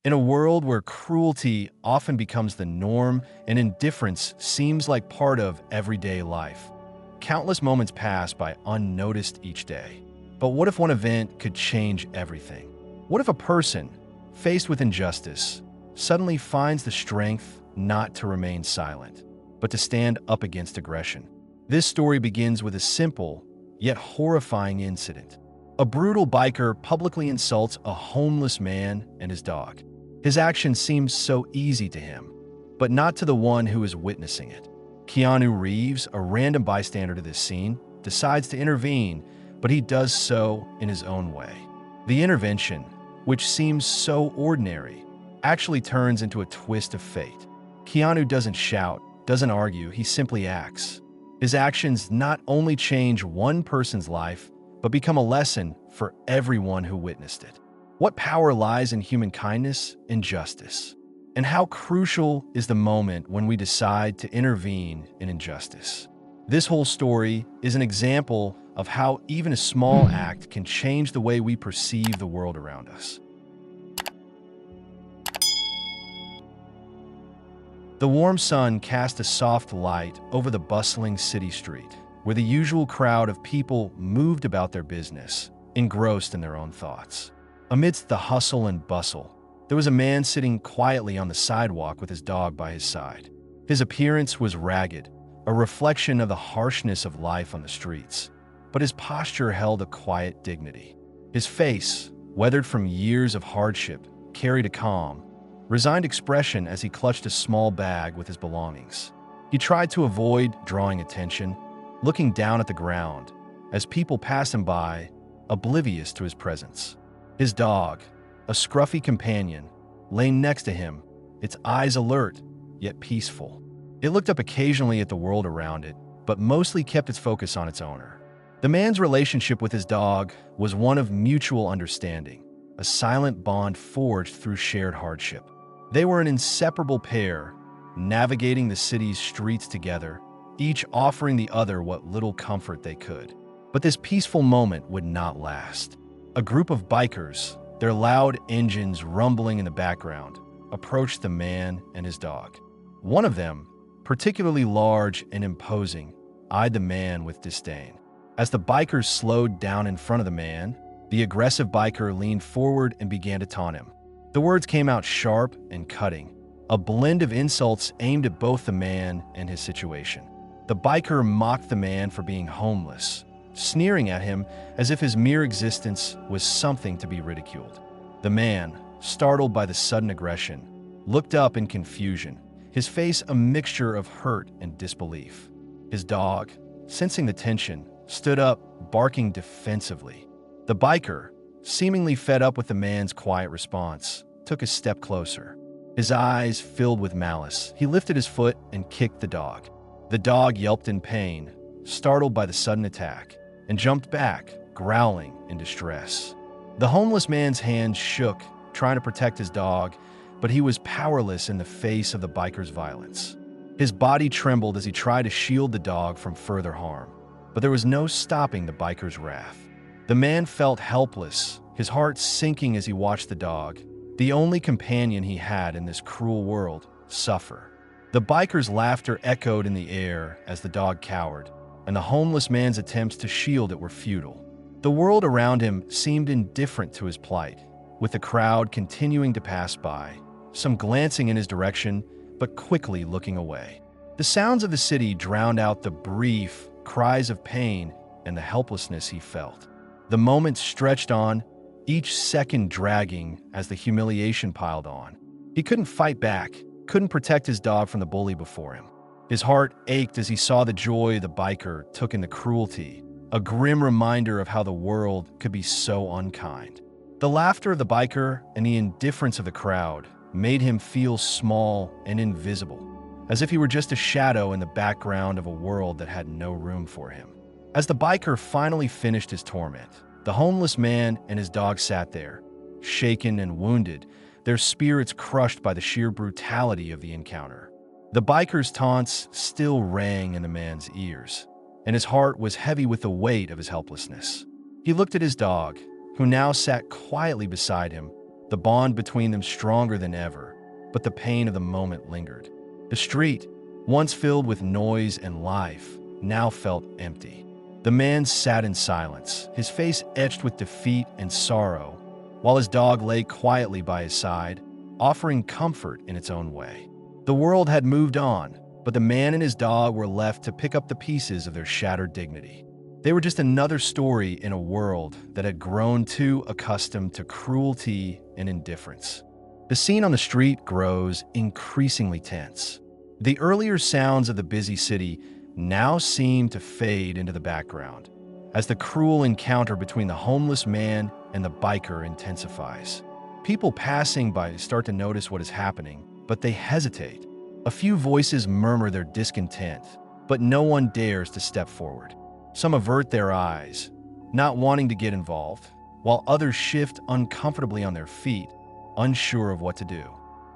In a world where cruelty often becomes the norm and indifference seems like part of everyday life, countless moments pass by unnoticed each day. But what if one event could change everything? What if a person, faced with injustice, suddenly finds the strength not to remain silent, but to stand up against aggression? This story begins with a simple, yet horrifying incident. A brutal biker publicly insults a homeless man and his dog. His action seems so easy to him, but not to the one who is witnessing it. Keanu Reeves, a random bystander to this scene, decides to intervene, but he does so in his own way. The intervention, which seems so ordinary, actually turns into a twist of fate. Keanu doesn't shout, doesn't argue, he simply acts. His actions not only change one person's life, but become a lesson for everyone who witnessed it. What power lies in human kindness and justice? And how crucial is the moment when we decide to intervene in injustice? This whole story is an example of how even a small act can change the way we perceive the world around us. The warm sun cast a soft light over the bustling city street, where the usual crowd of people moved about their business, engrossed in their own thoughts. Amidst the hustle and bustle, there was a man sitting quietly on the sidewalk with his dog by his side. His appearance was ragged, a reflection of the harshness of life on the streets, but his posture held a quiet dignity. His face, weathered from years of hardship, carried a calm, resigned expression as he clutched a small bag with his belongings. He tried to avoid drawing attention, looking down at the ground as people passed him by, oblivious to his presence. His dog, a scruffy companion, lay next to him, its eyes alert, yet peaceful. It looked up occasionally at the world around it, but mostly kept its focus on its owner. The man's relationship with his dog was one of mutual understanding, a silent bond forged through shared hardship. They were an inseparable pair, navigating the city's streets together, each offering the other what little comfort they could. But this peaceful moment would not last. A group of bikers, their loud engines rumbling in the background, approached the man and his dog. One of them, particularly large and imposing, eyed the man with disdain. As the bikers slowed down in front of the man, the aggressive biker leaned forward and began to taunt him. The words came out sharp and cutting, a blend of insults aimed at both the man and his situation. The biker mocked the man for being homeless, sneering at him as if his mere existence was something to be ridiculed. The man, startled by the sudden aggression, looked up in confusion, his face a mixture of hurt and disbelief. His dog, sensing the tension, stood up, barking defensively. The biker, seemingly fed up with the man's quiet response, took a step closer. His eyes filled with malice, he lifted his foot and kicked the dog. The dog yelped in pain, startled by the sudden attack, and jumped back, growling in distress. The homeless man's hands shook, trying to protect his dog, but he was powerless in the face of the biker's violence. His body trembled as he tried to shield the dog from further harm, but there was no stopping the biker's wrath. The man felt helpless, his heart sinking as he watched the dog, the only companion he had in this cruel world, suffer. The biker's laughter echoed in the air as the dog cowered, and the homeless man's attempts to shield it were futile. The world around him seemed indifferent to his plight, with the crowd continuing to pass by, some glancing in his direction, but quickly looking away. The sounds of the city drowned out the brief cries of pain and the helplessness he felt. The moments stretched on, each second dragging as the humiliation piled on. He couldn't fight back, couldn't protect his dog from the bully before him. His heart ached as he saw the joy the biker took in the cruelty, a grim reminder of how the world could be so unkind. The laughter of the biker and the indifference of the crowd made him feel small and invisible, as if he were just a shadow in the background of a world that had no room for him. As the biker finally finished his torment, the homeless man and his dog sat there, shaken and wounded, their spirits crushed by the sheer brutality of the encounter. The biker's taunts still rang in the man's ears, and his heart was heavy with the weight of his helplessness. He looked at his dog, who now sat quietly beside him, the bond between them stronger than ever, but the pain of the moment lingered. The street, once filled with noise and life, now felt empty. The man sat in silence, his face etched with defeat and sorrow, while his dog lay quietly by his side, offering comfort in its own way. The world had moved on, but the man and his dog were left to pick up the pieces of their shattered dignity. They were just another story in a world that had grown too accustomed to cruelty and indifference. The scene on the street grows increasingly tense. The earlier sounds of the busy city now seem to fade into the background as the cruel encounter between the homeless man and the biker intensifies. People passing by start to notice what is happening, but they hesitate. A few voices murmur their discontent, but no one dares to step forward. Some avert their eyes, not wanting to get involved, while others shift uncomfortably on their feet, unsure of what to do.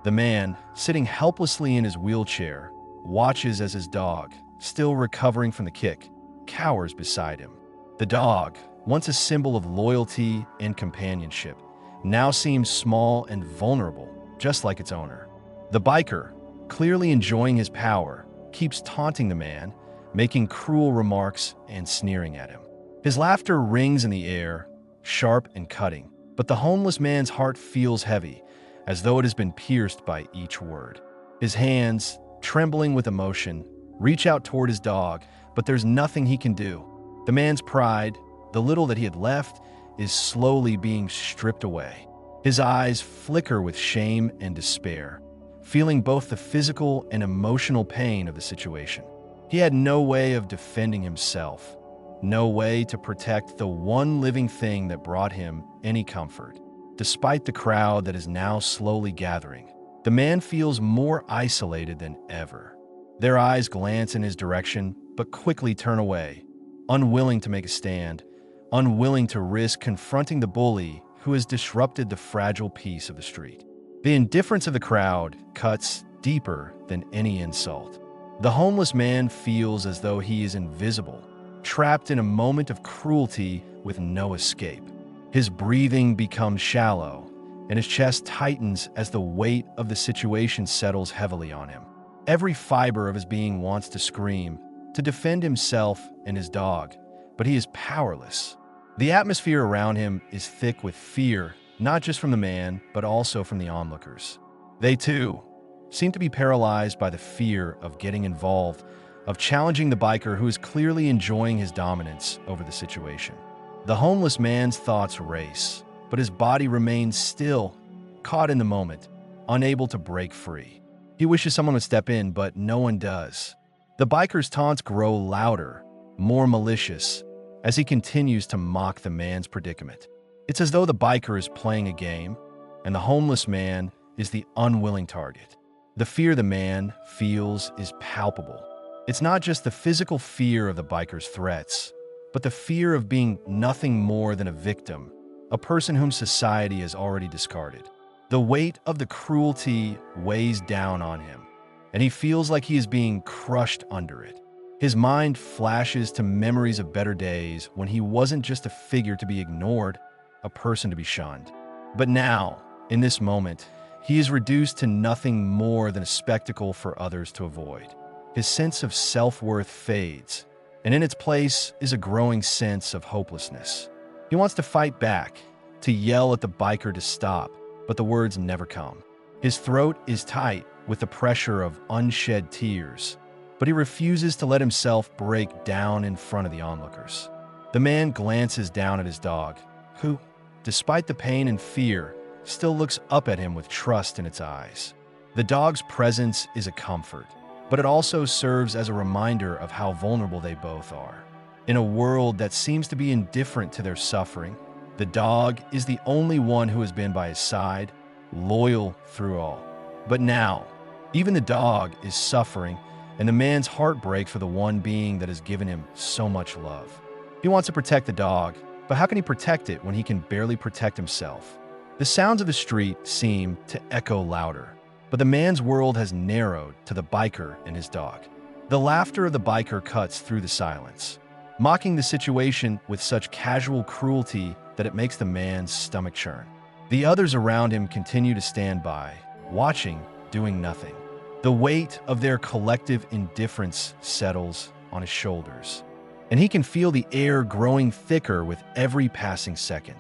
The man, sitting helplessly in his wheelchair, watches as his dog, still recovering from the kick, cowers beside him. The dog, once a symbol of loyalty and companionship, now seems small and vulnerable, just like its owner. The biker, clearly enjoying his power, keeps taunting the man, making cruel remarks and sneering at him. His laughter rings in the air, sharp and cutting, but the homeless man's heart feels heavy, as though it has been pierced by each word. His hands, trembling with emotion, reach out toward his dog, but there's nothing he can do. The man's pride, the little that he had left, is slowly being stripped away. His eyes flicker with shame and despair, feeling both the physical and emotional pain of the situation. He had no way of defending himself, no way to protect the one living thing that brought him any comfort. Despite the crowd that is now slowly gathering, the man feels more isolated than ever. Their eyes glance in his direction, but quickly turn away, unwilling to make a stand, unwilling to risk confronting the bully who has disrupted the fragile peace of the street. The indifference of the crowd cuts deeper than any insult. The homeless man feels as though he is invisible, trapped in a moment of cruelty with no escape. His breathing becomes shallow, and his chest tightens as the weight of the situation settles heavily on him. Every fiber of his being wants to scream, to defend himself and his dog, but he is powerless. The atmosphere around him is thick with fear, not just from the man, but also from the onlookers. They, too, seem to be paralyzed by the fear of getting involved, of challenging the biker who is clearly enjoying his dominance over the situation. The homeless man's thoughts race, but his body remains still, caught in the moment, unable to break free. He wishes someone would step in, but no one does. The biker's taunts grow louder, more malicious, as he continues to mock the man's predicament. It's as though the biker is playing a game, and the homeless man is the unwilling target. The fear the man feels is palpable. It's not just the physical fear of the biker's threats, but the fear of being nothing more than a victim, a person whom society has already discarded. The weight of the cruelty weighs down on him, and he feels like he is being crushed under it. His mind flashes to memories of better days when he wasn't just a figure to be ignored, a person to be shunned. But now, in this moment, he is reduced to nothing more than a spectacle for others to avoid. His sense of self-worth fades, and in its place is a growing sense of hopelessness. He wants to fight back, to yell at the biker to stop, but the words never come. His throat is tight with the pressure of unshed tears, but he refuses to let himself break down in front of the onlookers. The man glances down at his dog, who, despite the pain and fear, still looks up at him with trust in its eyes. The dog's presence is a comfort, but it also serves as a reminder of how vulnerable they both are. In a world that seems to be indifferent to their suffering, the dog is the only one who has been by his side, loyal through all. But now, even the dog is suffering, and the man's heart breaks for the one being that has given him so much love. He wants to protect the dog, but how can he protect it when he can barely protect himself? The sounds of the street seem to echo louder, but the man's world has narrowed to the biker and his dog. The laughter of the biker cuts through the silence, mocking the situation with such casual cruelty that it makes the man's stomach churn. The others around him continue to stand by, watching, doing nothing. The weight of their collective indifference settles on his shoulders, and he can feel the air growing thicker with every passing second.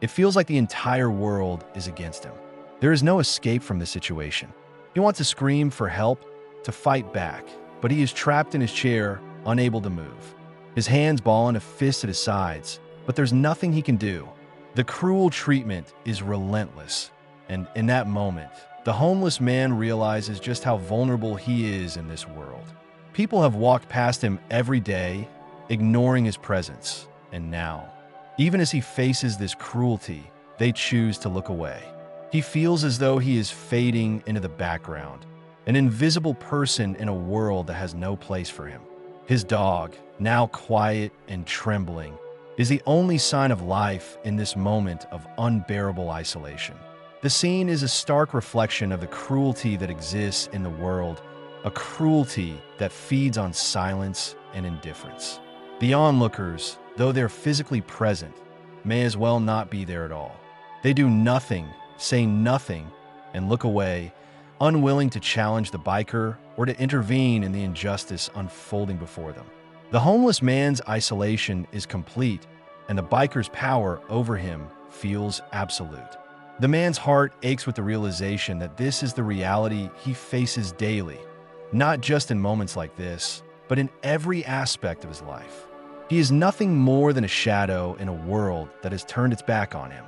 It feels like the entire world is against him. There is no escape from this situation. He wants to scream for help, to fight back, but he is trapped in his chair, unable to move. His hands ball in a fist at his sides, but there's nothing he can do. The cruel treatment is relentless, and in that moment, the homeless man realizes just how vulnerable he is in this world. People have walked past him every day, ignoring his presence, and now, even as he faces this cruelty, they choose to look away. He feels as though he is fading into the background, an invisible person in a world that has no place for him. His dog, now quiet and trembling, is the only sign of life in this moment of unbearable isolation. The scene is a stark reflection of the cruelty that exists in the world, a cruelty that feeds on silence and indifference. The onlookers, though they're physically present, may as well not be there at all. They do nothing, say nothing, and look away, unwilling to challenge the biker or to intervene in the injustice unfolding before them. The homeless man's isolation is complete, and the biker's power over him feels absolute. The man's heart aches with the realization that this is the reality he faces daily, not just in moments like this, but in every aspect of his life. He is nothing more than a shadow in a world that has turned its back on him.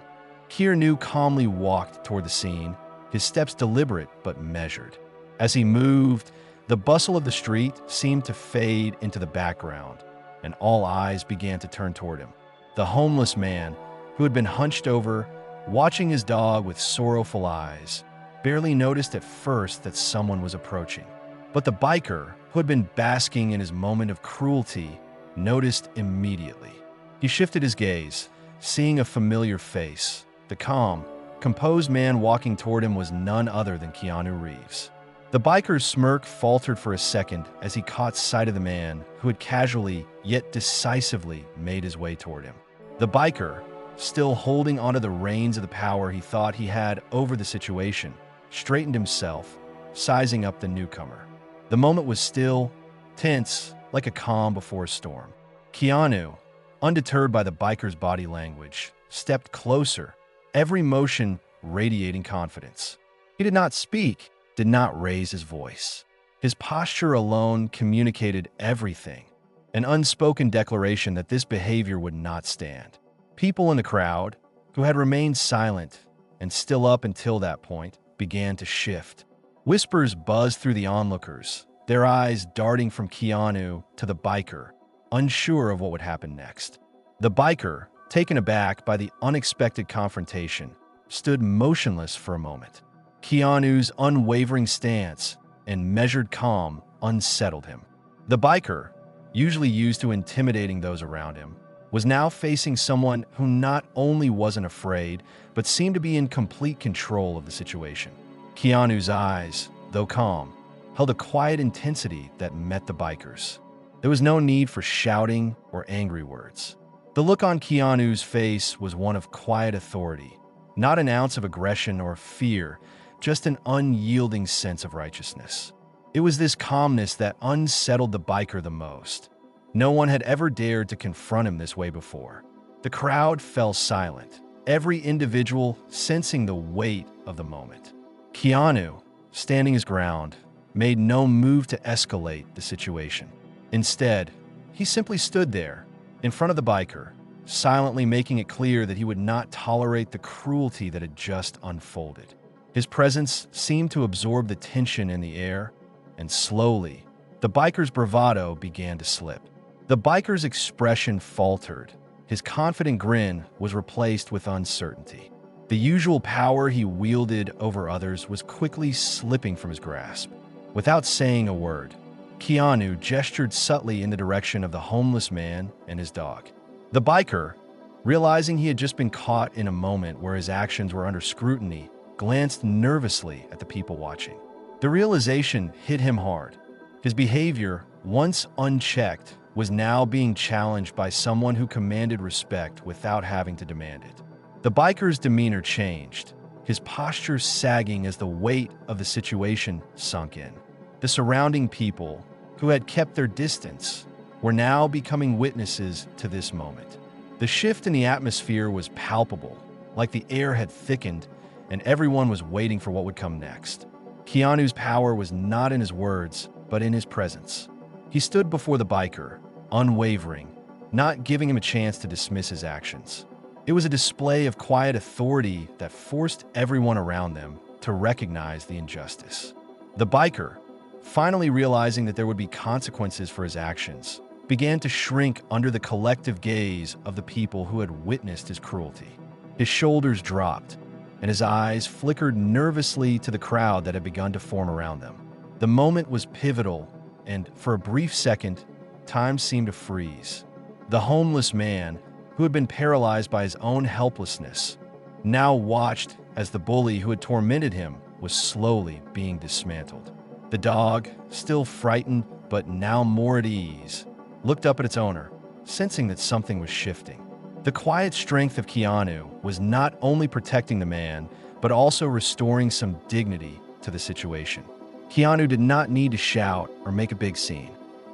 Keanu calmly walked toward the scene, his steps deliberate but measured. As he moved, the bustle of the street seemed to fade into the background, and all eyes began to turn toward him. The homeless man, who had been hunched over, watching his dog with sorrowful eyes, barely noticed at first that someone was approaching. But the biker, who had been basking in his moment of cruelty, noticed immediately. He shifted his gaze, seeing a familiar face. The calm, composed man walking toward him was none other than Keanu Reeves. The biker's smirk faltered for a second as he caught sight of the man who had casually, yet decisively, made his way toward him. The biker, still holding onto the reins of the power he thought he had over the situation, straightened himself, sizing up the newcomer. The moment was still, tense, like a calm before a storm. Keanu, undeterred by the biker's body language, stepped closer, every motion radiating confidence. He did not speak, did not raise his voice. His posture alone communicated everything, an unspoken declaration that this behavior would not stand. People in the crowd, who had remained silent and still up until that point, began to shift. Whispers buzzed through the onlookers, their eyes darting from Keanu to the biker, unsure of what would happen next. The biker, taken aback by the unexpected confrontation, stood motionless for a moment. Keanu's unwavering stance and measured calm unsettled him. The biker, usually used to intimidating those around him, was now facing someone who not only wasn't afraid, but seemed to be in complete control of the situation. Keanu's eyes, though calm, held a quiet intensity that met the biker's. There was no need for shouting or angry words. The look on Keanu's face was one of quiet authority, not an ounce of aggression or fear, just an unyielding sense of righteousness. It was this calmness that unsettled the biker the most. No one had ever dared to confront him this way before. The crowd fell silent, every individual sensing the weight of the moment. Keanu, standing his ground, made no move to escalate the situation. Instead, he simply stood there, in front of the biker, silently making it clear that he would not tolerate the cruelty that had just unfolded. His presence seemed to absorb the tension in the air, and slowly, the biker's bravado began to slip. The biker's expression faltered. His confident grin was replaced with uncertainty. The usual power he wielded over others was quickly slipping from his grasp. Without saying a word, Keanu gestured subtly in the direction of the homeless man and his dog. The biker, realizing he had just been caught in a moment where his actions were under scrutiny, glanced nervously at the people watching. The realization hit him hard. His behavior, once unchecked, was now being challenged by someone who commanded respect without having to demand it. The biker's demeanor changed, his posture sagging as the weight of the situation sunk in. The surrounding people, who had kept their distance, were now becoming witnesses to this moment. The shift in the atmosphere was palpable, like the air had thickened and everyone was waiting for what would come next. Keanu's power was not in his words, but in his presence. He stood before the biker, unwavering, not giving him a chance to dismiss his actions. It was a display of quiet authority that forced everyone around them to recognize the injustice. The biker, finally realizing that there would be consequences for his actions, began to shrink under the collective gaze of the people who had witnessed his cruelty. His shoulders dropped, and his eyes flickered nervously to the crowd that had begun to form around them. The moment was pivotal, and for a brief second, time seemed to freeze. The homeless man, who had been paralyzed by his own helplessness, now watched as the bully who had tormented him was slowly being dismantled. The dog, still frightened but now more at ease, looked up at its owner, sensing that something was shifting. The quiet strength of Keanu was not only protecting the man, but also restoring some dignity to the situation. Keanu did not need to shout or make a big scene.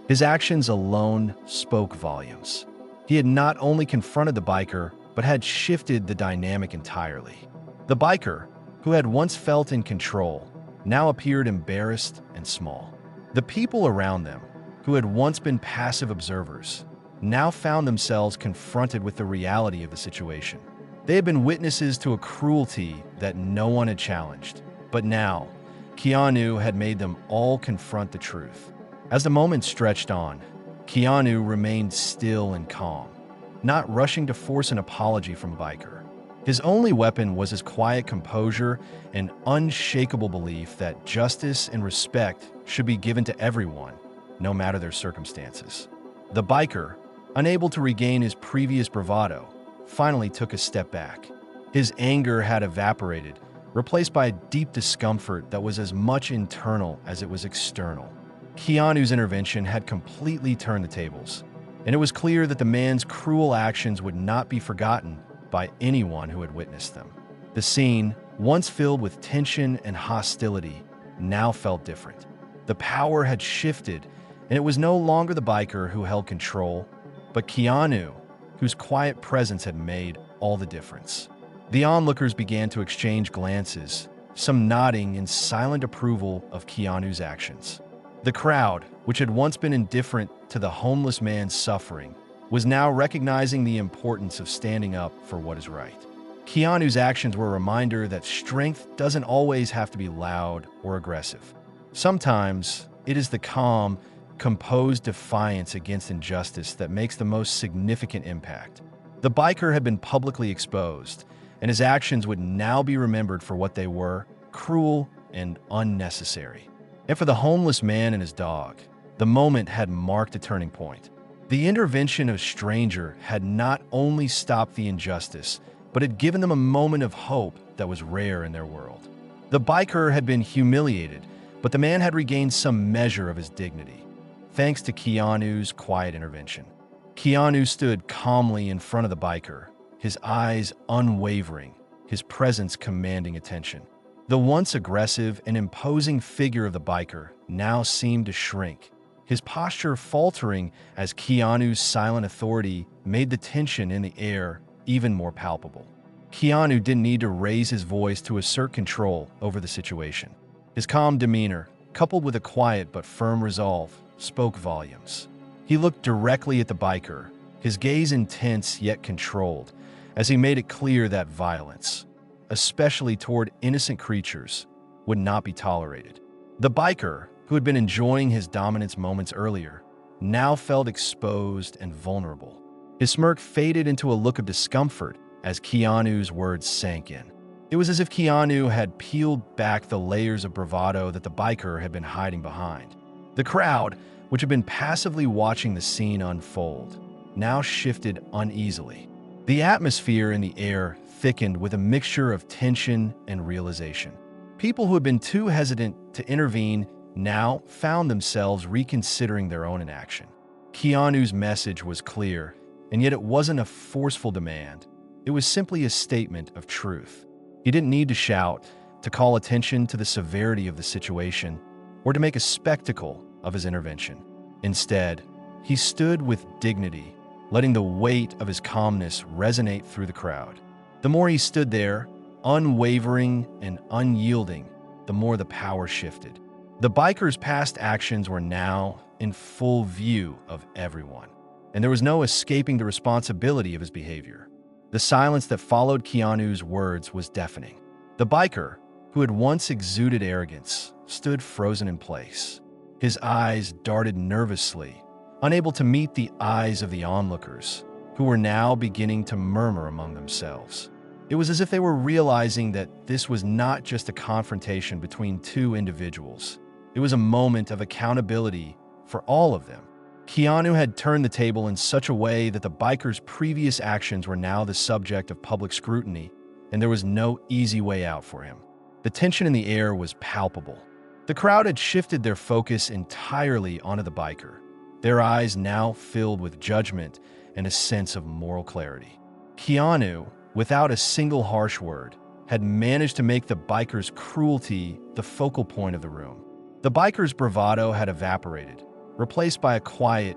His actions alone spoke volumes. He had not only confronted the biker, but had shifted the dynamic entirely. The biker, who had once felt in control, now appeared embarrassed and small. The people around them, who had once been passive observers, now found themselves confronted with the reality of the situation. They had been witnesses to a cruelty that no one had challenged, but now, Keanu had made them all confront the truth. As the moment stretched on, Keanu remained still and calm, not rushing to force an apology from biker. His only weapon was his quiet composure and unshakable belief that justice and respect should be given to everyone, no matter their circumstances. The biker, unable to regain his previous bravado, finally took a step back. His anger had evaporated, replaced by a deep discomfort that was as much internal as it was external. Keanu's intervention had completely turned the tables, and it was clear that the man's cruel actions would not be forgotten by anyone who had witnessed them. The scene, once filled with tension and hostility, now felt different. The power had shifted, and it was no longer the biker who held control, but Keanu, whose quiet presence had made all the difference. The onlookers began to exchange glances, some nodding in silent approval of Keanu's actions. The crowd, which had once been indifferent to the homeless man's suffering, was now recognizing the importance of standing up for what is right. Keanu's actions were a reminder that strength doesn't always have to be loud or aggressive. Sometimes, it is the calm, composed defiance against injustice that makes the most significant impact. The biker had been publicly exposed, and his actions would now be remembered for what they were: cruel and unnecessary. And for the homeless man and his dog, the moment had marked a turning point. The intervention of a stranger had not only stopped the injustice, but had given them a moment of hope that was rare in their world. The biker had been humiliated, but the man had regained some measure of his dignity, thanks to Keanu's quiet intervention. Keanu stood calmly in front of the biker, his eyes unwavering, his presence commanding attention. The once aggressive and imposing figure of the biker now seemed to shrink, his posture faltering as Keanu's silent authority made the tension in the air even more palpable. Keanu didn't need to raise his voice to assert control over the situation. His calm demeanor, coupled with a quiet but firm resolve, spoke volumes. He looked directly at the biker, his gaze intense yet controlled, as he made it clear that violence, especially toward innocent creatures, would not be tolerated. The biker, who had been enjoying his dominance moments earlier, now felt exposed and vulnerable. His smirk faded into a look of discomfort as Keanu's words sank in. It was as if Keanu had peeled back the layers of bravado that the biker had been hiding behind. The crowd, which had been passively watching the scene unfold, now shifted uneasily. The atmosphere in the air thickened with a mixture of tension and realization. People who had been too hesitant to intervene now found themselves reconsidering their own inaction. Keanu's message was clear, and yet it wasn't a forceful demand. It was simply a statement of truth. He didn't need to shout, to call attention to the severity of the situation, or to make a spectacle of his intervention. Instead, he stood with dignity, letting the weight of his calmness resonate through the crowd. The more he stood there, unwavering and unyielding, the more the power shifted. The biker's past actions were now in full view of everyone, and there was no escaping the responsibility of his behavior. The silence that followed Keanu's words was deafening. The biker, who had once exuded arrogance, stood frozen in place. His eyes darted nervously, unable to meet the eyes of the onlookers, who were now beginning to murmur among themselves. It was as if they were realizing that this was not just a confrontation between two individuals. It was a moment of accountability for all of them. Keanu had turned the table in such a way that the biker's previous actions were now the subject of public scrutiny, and there was no easy way out for him. The tension in the air was palpable. The crowd had shifted their focus entirely onto the biker, their eyes now filled with judgment and a sense of moral clarity. Keanu, without a single harsh word, had managed to make the biker's cruelty the focal point of the room. The biker's bravado had evaporated, replaced by a quiet,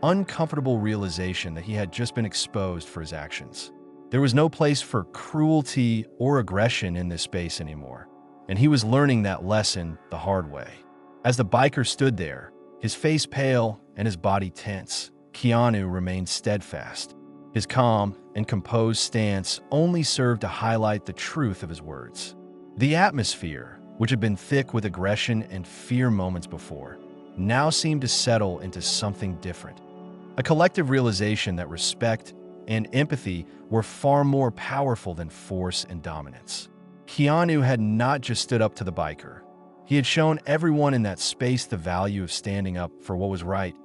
uncomfortable realization that he had just been exposed for his actions. There was no place for cruelty or aggression in this space anymore, and he was learning that lesson the hard way. As the biker stood there, his face pale and his body tense, Keanu remained steadfast. His calm and composed stance only served to highlight the truth of his words. The atmosphere, which had been thick with aggression and fear moments before, now seemed to settle into something different. A collective realization that respect and empathy were far more powerful than force and dominance. Keanu had not just stood up to the biker. He had shown everyone in that space the value of standing up for what was right,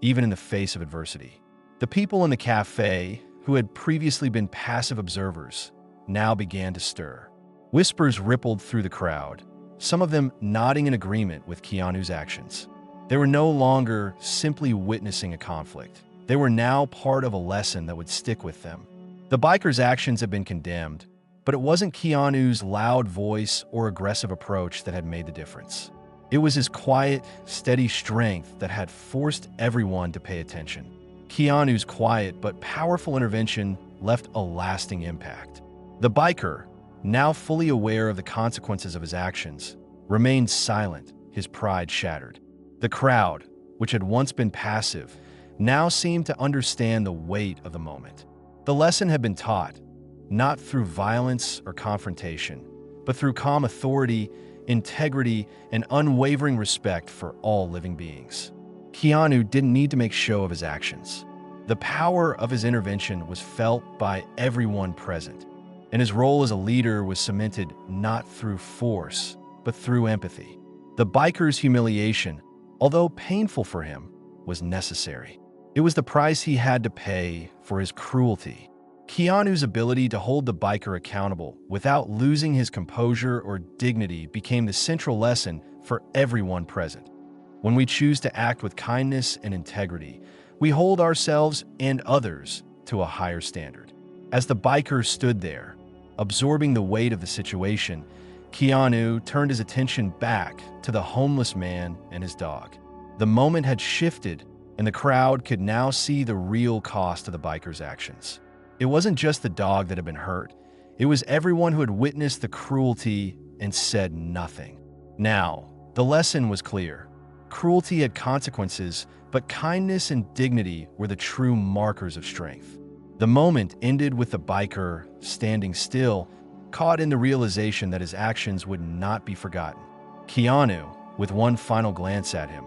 even in the face of adversity. The people in the cafe, who had previously been passive observers, now began to stir. Whispers rippled through the crowd, some of them nodding in agreement with Keanu's actions. They were no longer simply witnessing a conflict. They were now part of a lesson that would stick with them. The biker's actions had been condemned, but it wasn't Keanu's loud voice or aggressive approach that had made the difference. It was his quiet, steady strength that had forced everyone to pay attention. Keanu's quiet but powerful intervention left a lasting impact. The biker, now fully aware of the consequences of his actions, remained silent, his pride shattered. The crowd, which had once been passive, now seemed to understand the weight of the moment. The lesson had been taught, not through violence or confrontation, but through calm authority, integrity, and unwavering respect for all living beings. Keanu didn't need to make show of his actions. The power of his intervention was felt by everyone present, and his role as a leader was cemented not through force, but through empathy. The biker's humiliation, although painful for him, was necessary. It was the price he had to pay for his cruelty. Keanu's ability to hold the biker accountable without losing his composure or dignity became the central lesson for everyone present. When we choose to act with kindness and integrity, we hold ourselves and others to a higher standard. As the biker stood there, absorbing the weight of the situation, Keanu turned his attention back to the homeless man and his dog. The moment had shifted, and the crowd could now see the real cost of the biker's actions. It wasn't just the dog that had been hurt. It was everyone who had witnessed the cruelty and said nothing. Now, the lesson was clear. Cruelty had consequences, but kindness and dignity were the true markers of strength. The moment ended with the biker standing still, caught in the realization that his actions would not be forgotten. Keanu, with one final glance at him,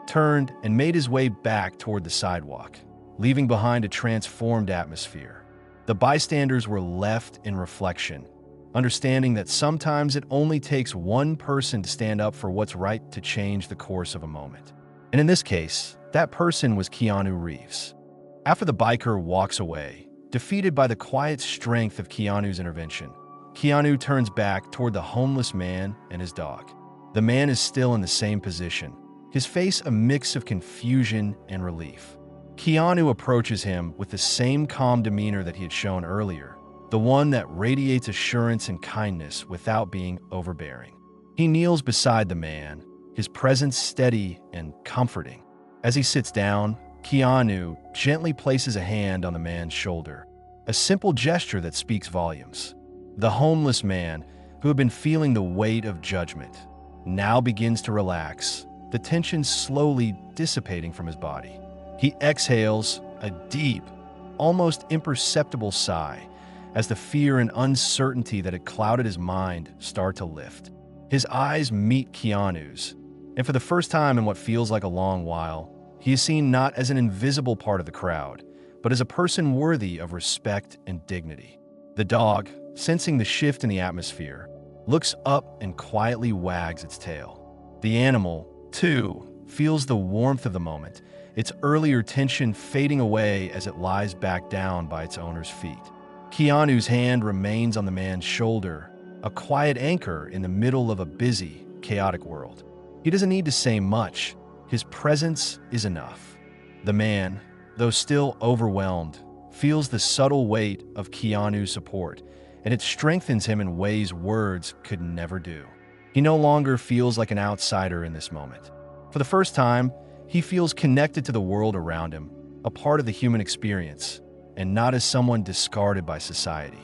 turned and made his way back toward the sidewalk, leaving behind a transformed atmosphere. The bystanders were left in reflection, understanding that sometimes it only takes one person to stand up for what's right to change the course of a moment. And in this case, that person was Keanu Reeves. After the biker walks away, defeated by the quiet strength of Keanu's intervention, Keanu turns back toward the homeless man and his dog. The man is still in the same position, his face a mix of confusion and relief. Keanu approaches him with the same calm demeanor that he had shown earlier, the one that radiates assurance and kindness without being overbearing. He kneels beside the man, his presence steady and comforting. As he sits down, Keanu gently places a hand on the man's shoulder, a simple gesture that speaks volumes. The homeless man, who had been feeling the weight of judgment, now begins to relax, the tension slowly dissipating from his body. He exhales a deep, almost imperceptible sigh as the fear and uncertainty that had clouded his mind start to lift. His eyes meet Keanu's, and for the first time in what feels like a long while, he is seen not as an invisible part of the crowd, but as a person worthy of respect and dignity. The dog, sensing the shift in the atmosphere, looks up and quietly wags its tail. The animal, too, feels the warmth of the moment, its earlier tension fading away as it lies back down by its owner's feet. Keanu's hand remains on the man's shoulder, a quiet anchor in the middle of a busy, chaotic world. He doesn't need to say much. His presence is enough. The man, though still overwhelmed, feels the subtle weight of Keanu's support, and it strengthens him in ways words could never do. He no longer feels like an outsider in this moment. For the first time, he feels connected to the world around him, a part of the human experience, and not as someone discarded by society.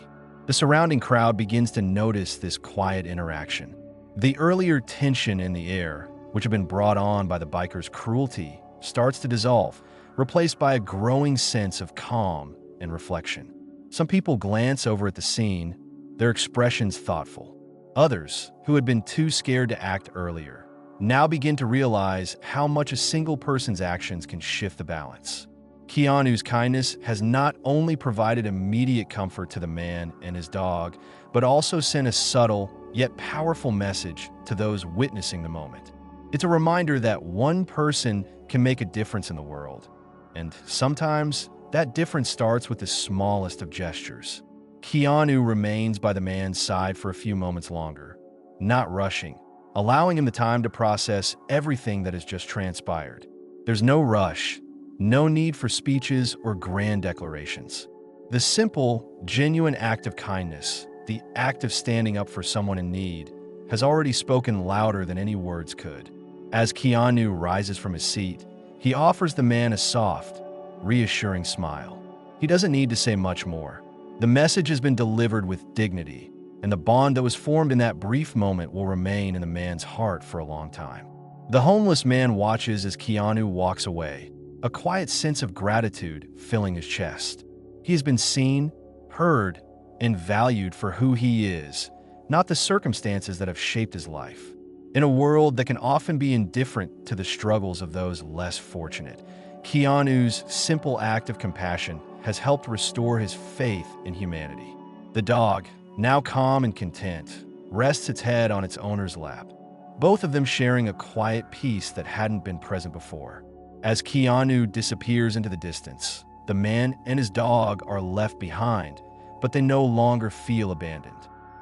The surrounding crowd begins to notice this quiet interaction. The earlier tension in the air, which had been brought on by the biker's cruelty, starts to dissolve, replaced by a growing sense of calm and reflection. Some people glance over at the scene, their expressions thoughtful. Others, who had been too scared to act earlier, now begin to realize how much a single person's actions can shift the balance. Keanu's kindness has not only provided immediate comfort to the man and his dog, but also sent a subtle, yet powerful message to those witnessing the moment. It's a reminder that one person can make a difference in the world, and sometimes that difference starts with the smallest of gestures. Keanu remains by the man's side for a few moments longer, not rushing, allowing him the time to process everything that has just transpired. There's no rush, no need for speeches or grand declarations. The simple, genuine act of kindness, the act of standing up for someone in need, has already spoken louder than any words could. As Keanu rises from his seat, he offers the man a soft, reassuring smile. He doesn't need to say much more. The message has been delivered with dignity, and the bond that was formed in that brief moment will remain in the man's heart for a long time. The homeless man watches as Keanu walks away, a quiet sense of gratitude filling his chest. He has been seen, heard, and valued for who he is, not the circumstances that have shaped his life. In a world that can often be indifferent to the struggles of those less fortunate, Keanu's simple act of compassion has helped restore his faith in humanity. The dog, now calm and content, rests its head on its owner's lap, both of them sharing a quiet peace that hadn't been present before. As Keanu disappears into the distance, the man and his dog are left behind, but they no longer feel abandoned.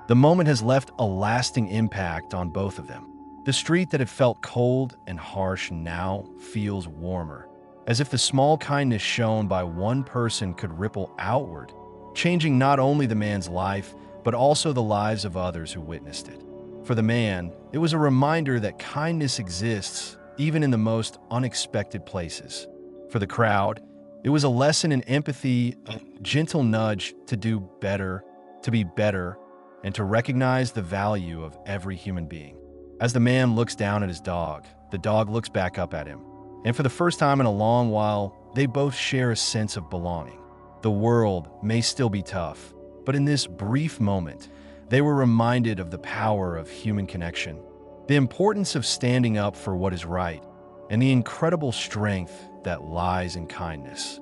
The moment has left a lasting impact on both of them. The street that had felt cold and harsh now feels warmer, as if the small kindness shown by one person could ripple outward, changing not only the man's life, but also the lives of others who witnessed it. For the man, it was a reminder that kindness exists even in the most unexpected places. For the crowd, it was a lesson in empathy, a gentle nudge to do better, to be better, and to recognize the value of every human being. As the man looks down at his dog, the dog looks back up at him. And for the first time in a long while, they both share a sense of belonging. The world may still be tough, but in this brief moment, they were reminded of the power of human connection, the importance of standing up for what is right, and the incredible strength that lies in kindness.